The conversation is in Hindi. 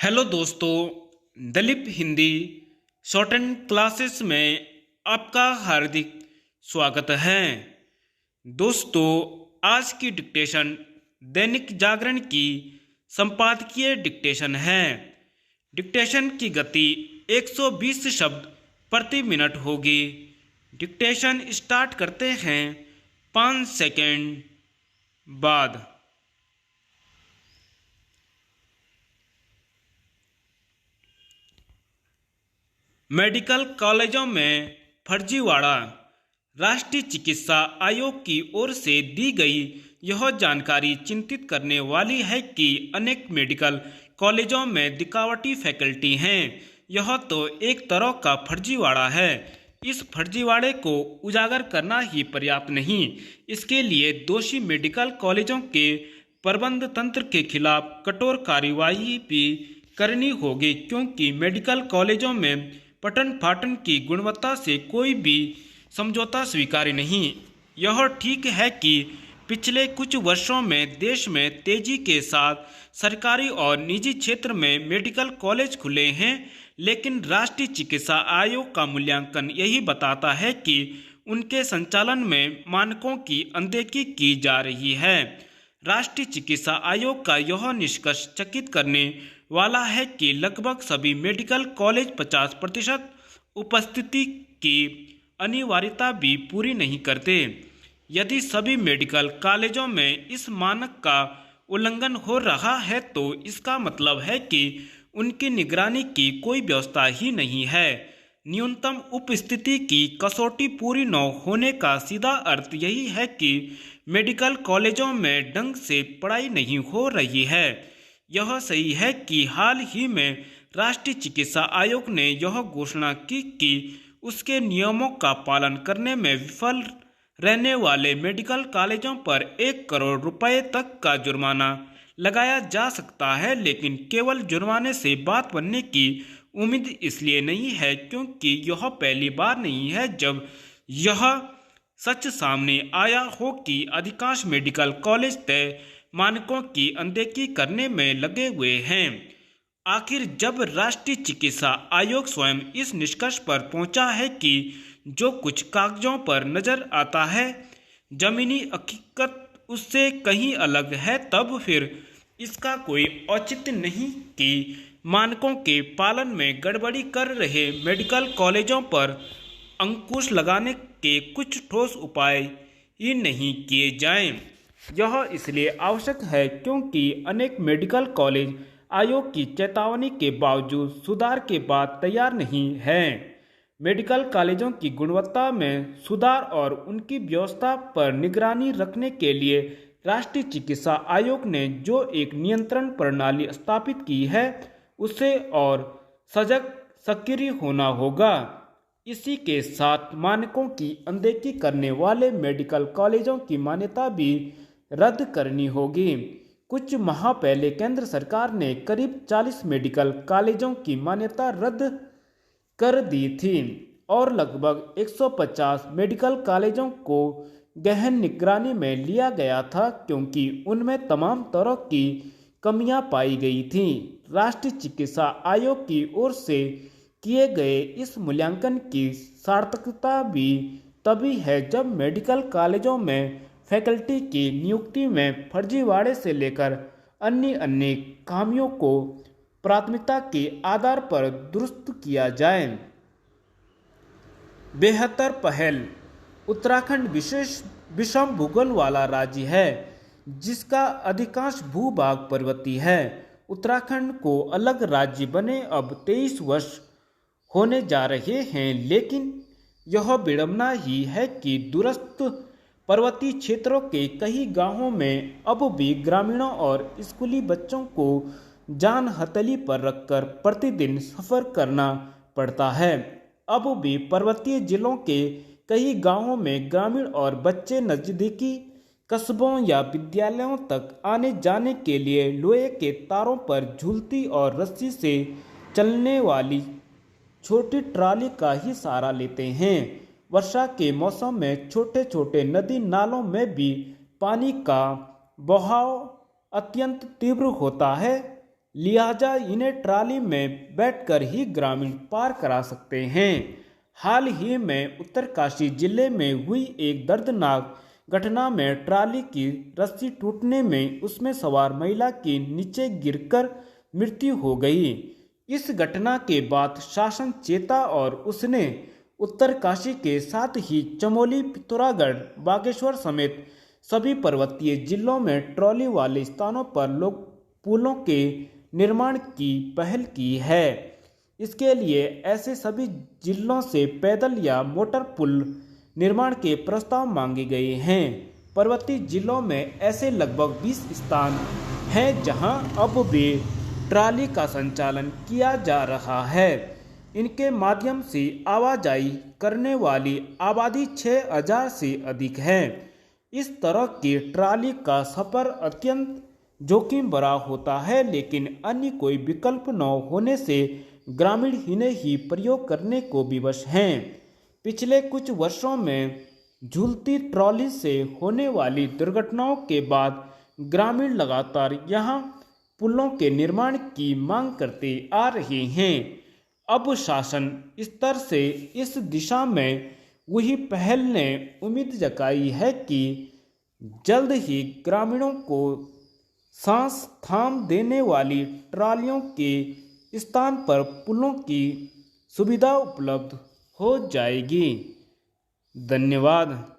हेलो दोस्तों, Dalip Hindi shorthand classes में आपका हार्दिक स्वागत है। दोस्तों, आज की डिक्टेशन दैनिक जागरण की संपादकीय डिक्टेशन है। डिक्टेशन की गति 120 शब्द प्रति मिनट होगी। डिक्टेशन स्टार्ट करते हैं 5 सेकंड बाद। मेडिकल कॉलेजों में फर्जीवाड़ा। राष्ट्रीय चिकित्सा आयोग की ओर से दी गई यह जानकारी चिंतित करने वाली है कि अनेक मेडिकल कॉलेजों में दिखावटी फैकल्टी हैं। यह तो एक तरह का फर्जीवाड़ा है। इस फर्जीवाड़े को उजागर करना ही पर्याप्त नहीं, इसके लिए दोषी मेडिकल कॉलेजों के प्रबंध तंत्र के खिलाफ कठोर कार्रवाई भी करनी होगी, क्योंकि मेडिकल कॉलेजों में पठन पाठन की गुणवत्ता से कोई भी समझौता स्वीकार्य नहीं। यह ठीक है कि पिछले कुछ वर्षों में देश में तेजी के साथ सरकारी और निजी क्षेत्र में मेडिकल कॉलेज खुले हैं, लेकिन राष्ट्रीय चिकित्सा आयोग का मूल्यांकन यही बताता है कि उनके संचालन में मानकों की अनदेखी की जा रही है। राष्ट्रीय चिकित्सा आयोग का यह निष्कर्ष चकित करने वाला है कि लगभग सभी मेडिकल कॉलेज 50% उपस्थिति की अनिवार्यता भी पूरी नहीं करते। यदि सभी मेडिकल कॉलेजों में इस मानक का उल्लंघन हो रहा है तो इसका मतलब है कि उनकी निगरानी की कोई व्यवस्था ही नहीं है। न्यूनतम उपस्थिति की कसौटी पूरी न होने का सीधा अर्थ यही है कि मेडिकल कॉलेजों में ढंग से पढ़ाई नहीं हो रही है। यह सही है कि हाल ही में राष्ट्रीय चिकित्सा आयोग ने यह घोषणा की कि उसके नियमों का पालन करने में विफल रहने वाले मेडिकल कॉलेजों पर 1 करोड़ रुपए तक का जुर्माना लगाया जा सकता है, लेकिन केवल जुर्माने से बात बनने की उम्मीद इसलिए नहीं है क्योंकि यह पहली बार नहीं है जब यह सच सामने आया हो कि अधिकांश मेडिकल कॉलेज तय मानकों की अनदेखी करने में लगे हुए हैं। आखिर जब राष्ट्रीय चिकित्सा आयोग स्वयं इस निष्कर्ष पर पहुंचा है कि जो कुछ कागजों पर नजर आता है जमीनी हकीकत उससे कहीं अलग है, तब फिर इसका कोई औचित्य नहीं कि मानकों के पालन में गड़बड़ी कर रहे मेडिकल कॉलेजों पर अंकुश लगाने के कुछ ठोस उपाय ही नहीं किए जाएं। यह इसलिए आवश्यक है क्योंकि अनेक मेडिकल कॉलेज आयोग की चेतावनी के बावजूद सुधार के बाद तैयार नहीं हैं। मेडिकल कॉलेजों की गुणवत्ता में सुधार और उनकी व्यवस्था पर निगरानी रखने के लिए राष्ट्रीय चिकित्सा आयोग ने जो एक नियंत्रण प्रणाली स्थापित की है उसे और सजग सक्रिय होना होगा। इसी के साथ मानकों की अनदेखी करने वाले मेडिकल कॉलेजों की मान्यता भी रद्द करनी होगी। कुछ माह पहले केंद्र सरकार ने करीब 40 मेडिकल कॉलेजों की मान्यता रद्द कर दी थी और लगभग 150 मेडिकल कॉलेजों को गहन निगरानी में लिया गया था क्योंकि उनमें तमाम तरह की कमियां पाई गई थीं। राष्ट्रीय चिकित्सा आयोग की ओर से किए गए इस मूल्यांकन की सार्थकता भी तभी है जब मेडिकल कॉलेजों में फैकल्टी की नियुक्ति में फर्जीवाड़े से लेकर अन्य खामियों को प्राथमिकता के आधार पर दुरुस्त किया जाए। बेहतर पहल। उत्तराखंड विशेष विषम भूगोल वाला राज्य है जिसका अधिकांश भूभाग पर्वतीय है। उत्तराखंड को अलग राज्य बने अब 23 वर्ष होने जा रहे हैं, लेकिन यह विडंबना ही है कि दूरस्थ पर्वतीय क्षेत्रों के कई गांवों में अब भी ग्रामीणों और स्कूली बच्चों को जान हथेली पर रखकर प्रतिदिन सफर करना पड़ता है। अब भी पर्वतीय जिलों के कई गांवों में ग्रामीण और बच्चे नजदीकी कस्बों या विद्यालयों तक आने जाने के लिए लोहे के तारों पर झूलती और रस्सी से चलने वाली छोटी ट्राली का ही सहारा लेते हैं। वर्षा के मौसम में छोटे छोटे नदी नालों में भी पानी का बहाव अत्यंत तीव्र होता है। लिहाजा इन्हें ट्राली में बैठकर ही ग्रामीण पार करा सकते हैं। हाल ही में उत्तरकाशी जिले में हुई एक दर्दनाक घटना में ट्राली की रस्सी टूटने में उसमें सवार महिला की नीचे गिरकर मृत्यु हो गई। इस घटना के बाद शासन चेता और उसने उत्तरकाशी के साथ ही चमोली, पिथौरागढ़, बागेश्वर समेत सभी पर्वतीय जिलों में ट्रॉली वाले स्थानों पर लोग पुलों के निर्माण की पहल की है। इसके लिए ऐसे सभी जिलों से पैदल या मोटर पुल निर्माण के प्रस्ताव मांगे गए हैं। पर्वतीय जिलों में ऐसे लगभग 20 स्थान हैं जहां अब भी ट्राली का संचालन किया जा रहा है। इनके माध्यम से आवाजाही करने वाली आबादी 6000 से अधिक है। इस तरह की ट्राली का सफर अत्यंत जोखिम भरा होता है, लेकिन अन्य कोई विकल्प न होने से ग्रामीण इन्हें ही प्रयोग करने को विवश हैं। पिछले कुछ वर्षों में झूलती ट्रॉली से होने वाली दुर्घटनाओं के बाद ग्रामीण लगातार यहां पुलों के निर्माण की मांग करते आ रहे हैं। अब शासन स्तर से इस दिशा में वही पहल ने उम्मीद जताई है कि जल्द ही ग्रामीणों को सांस थाम देने वाली ट्रालियों के स्थान पर पुलों की सुविधा उपलब्ध हो जाएगी। धन्यवाद।